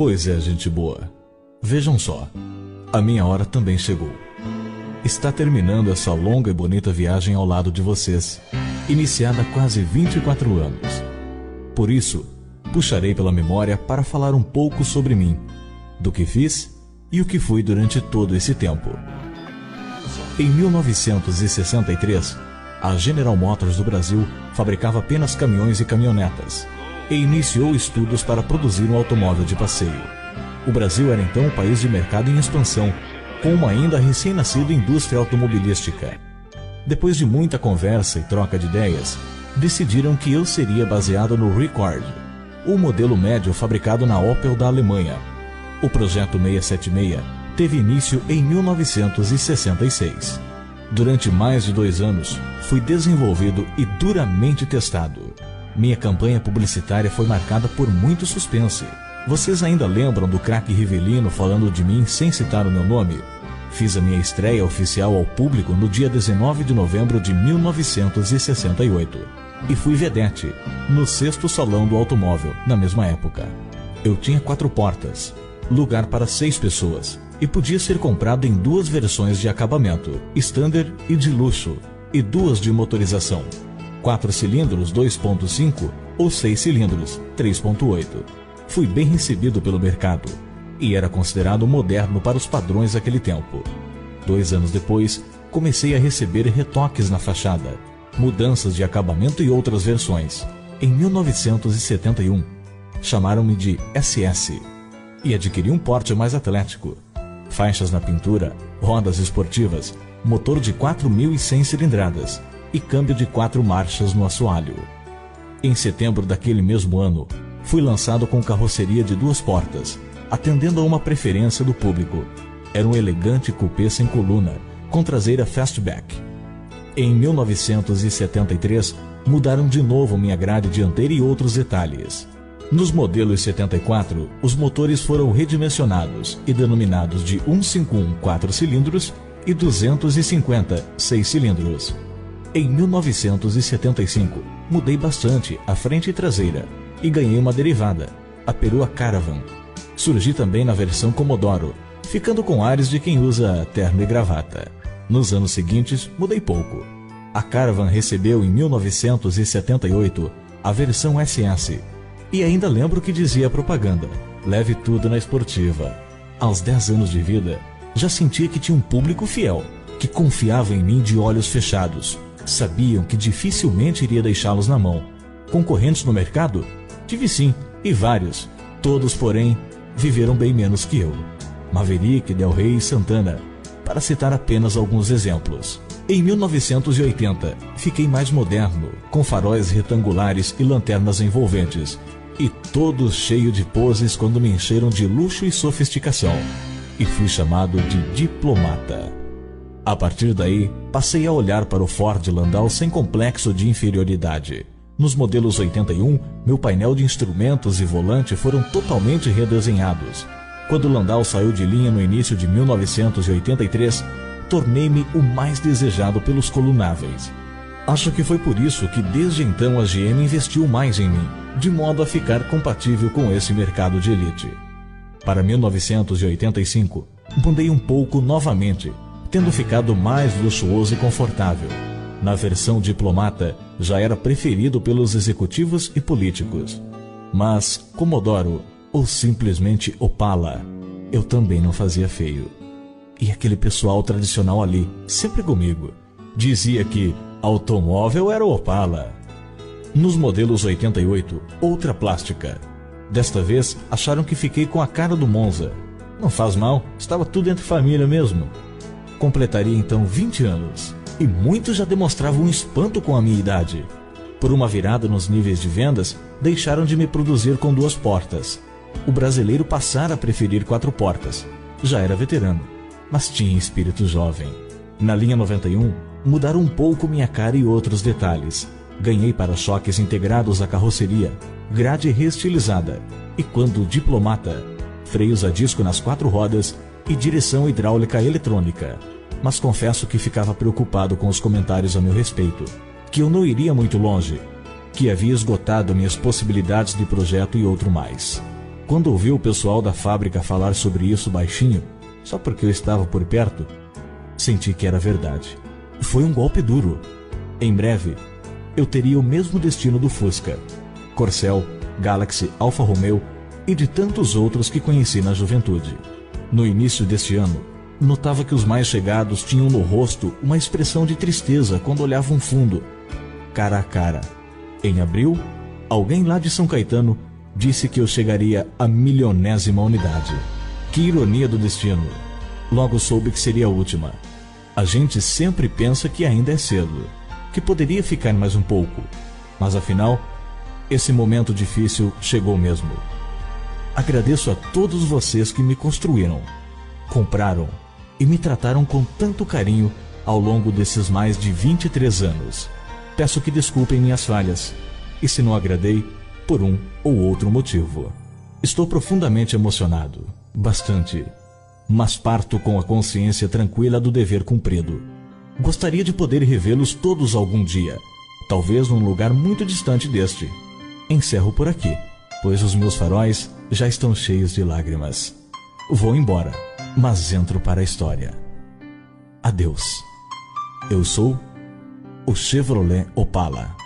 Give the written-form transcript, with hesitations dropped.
Pois é, gente boa. Vejam só, a minha hora também chegou. Está terminando essa longa e bonita viagem ao lado de vocês, iniciada há quase 24 anos. Por isso, puxarei pela memória para falar um pouco sobre mim, do que fiz e o que fui durante todo esse tempo. Em 1963, a General Motors do Brasil fabricava apenas caminhões e caminhonetas e iniciou estudos para produzir um automóvel de passeio. O Brasil era então um país de mercado em expansão, com uma ainda recém-nascida indústria automobilística. Depois de muita conversa e troca de ideias, decidiram que eu seria baseado no Record, o modelo médio fabricado na Opel da Alemanha. O projeto 676 teve início em 1966. Durante mais de 2 anos, fui desenvolvido e duramente testado. Minha campanha publicitária foi marcada por muito suspense. Vocês ainda lembram do craque Rivelino falando de mim sem citar o meu nome? Fiz a minha estreia oficial ao público no dia 19 de novembro de 1968 e fui vedete no 6º Salão do Automóvel na mesma época. Eu tinha 4 portas, lugar para 6 pessoas e podia ser comprado em 2 versões de acabamento, standard e de luxo, e 2 de motorização, 4 cilindros 2.5 ou 6 cilindros 3.8. Fui bem recebido pelo mercado e era considerado moderno para os padrões daquele tempo. 2 anos depois, comecei a receber retoques na fachada, mudanças de acabamento e outras versões. Em 1971, chamaram-me de SS e adquiri um porte mais atlético. Faixas na pintura, rodas esportivas, motor de 4.100 cilindradas e câmbio de 4 marchas no assoalho. Em setembro daquele mesmo ano, fui lançado com carroceria de 2 portas, atendendo a uma preferência do público. Era um elegante coupé sem coluna, com traseira fastback. Em 1973, mudaram de novo minha grade dianteira e outros detalhes. Nos modelos 74, os motores foram redimensionados e denominados de 151 4 cilindros e 250 6 cilindros. Em 1975, mudei bastante a frente e traseira e ganhei uma derivada, a perua Caravan. Surgi também na versão Commodoro, ficando com ares de quem usa terno e gravata. Nos anos seguintes, mudei pouco. A Caravan recebeu em 1978 a versão SS. E ainda lembro que dizia a propaganda: leve tudo na esportiva. Aos 10 anos de vida, já sentia que tinha um público fiel, que confiava em mim de olhos fechados. Sabiam que dificilmente iria deixá-los na mão. Concorrentes no mercado? Tive sim, e vários. Todos, porém, viveram bem menos que eu. Maverick, Del Rey e Santana, para citar apenas alguns exemplos. Em 1980, fiquei mais moderno, com faróis retangulares e lanternas envolventes, e todo cheio de poses quando me encheram de luxo e sofisticação, e fui chamado de diplomata. A partir daí, passei a olhar para o Ford Landau sem complexo de inferioridade. Nos modelos 81, meu painel de instrumentos e volante foram totalmente redesenhados. Quando o Landau saiu de linha no início de 1983, tornei-me o mais desejado pelos colunáveis. Acho que foi por isso que desde então a GM investiu mais em mim, de modo a ficar compatível com esse mercado de elite. Para 1985, mudei um pouco novamente, tendo ficado mais luxuoso e confortável. Na versão diplomata, já era preferido pelos executivos e políticos. Mas Commodoro, ou simplesmente Opala, eu também não fazia feio. E aquele pessoal tradicional ali, sempre comigo, dizia que automóvel era o Opala. Nos modelos 88, outra plástica. Desta vez, acharam que fiquei com a cara do Monza. Não faz mal, estava tudo entre família mesmo. Completaria então 20 anos, e muitos já demonstravam um espanto com a minha idade. Por uma virada nos níveis de vendas, deixaram de me produzir com 2 portas. O brasileiro passara a preferir 4 portas. Já era veterano, mas tinha espírito jovem. Na linha 91, mudaram um pouco minha cara e outros detalhes. Ganhei para-choques integrados à carroceria, grade reestilizada e, quando diplomata, freios a disco nas 4 rodas e direção hidráulica eletrônica. Mas confesso que ficava preocupado com os comentários a meu respeito, que eu não iria muito longe, que havia esgotado minhas possibilidades de projeto e outro mais. Quando ouvi o pessoal da fábrica falar sobre isso baixinho, só porque eu estava por perto, senti que era verdade. Foi um golpe duro. Em breve, eu teria o mesmo destino do Fusca, Corcel, Galaxy, Alfa Romeo e de tantos outros que conheci na juventude. No início deste ano, notava que os mais chegados tinham no rosto uma expressão de tristeza quando olhavam fundo, cara a cara. Em abril, alguém lá de São Caetano disse que eu chegaria à 1000ª unidade. Que ironia do destino. Logo soube que seria a última. A gente sempre pensa que ainda é cedo, que poderia ficar mais um pouco, mas afinal, esse momento difícil chegou mesmo. Agradeço a todos vocês que me construíram, compraram e me trataram com tanto carinho ao longo desses mais de 23 anos. Peço que desculpem minhas falhas, e se não agradei, por um ou outro motivo. Estou profundamente emocionado, bastante, mas parto com a consciência tranquila do dever cumprido. Gostaria de poder revê-los todos algum dia, talvez num lugar muito distante deste. Encerro por aqui, pois os meus faróis já estão cheios de lágrimas. Vou embora, mas entro para a história. Adeus. Eu sou o Chevrolet Opala.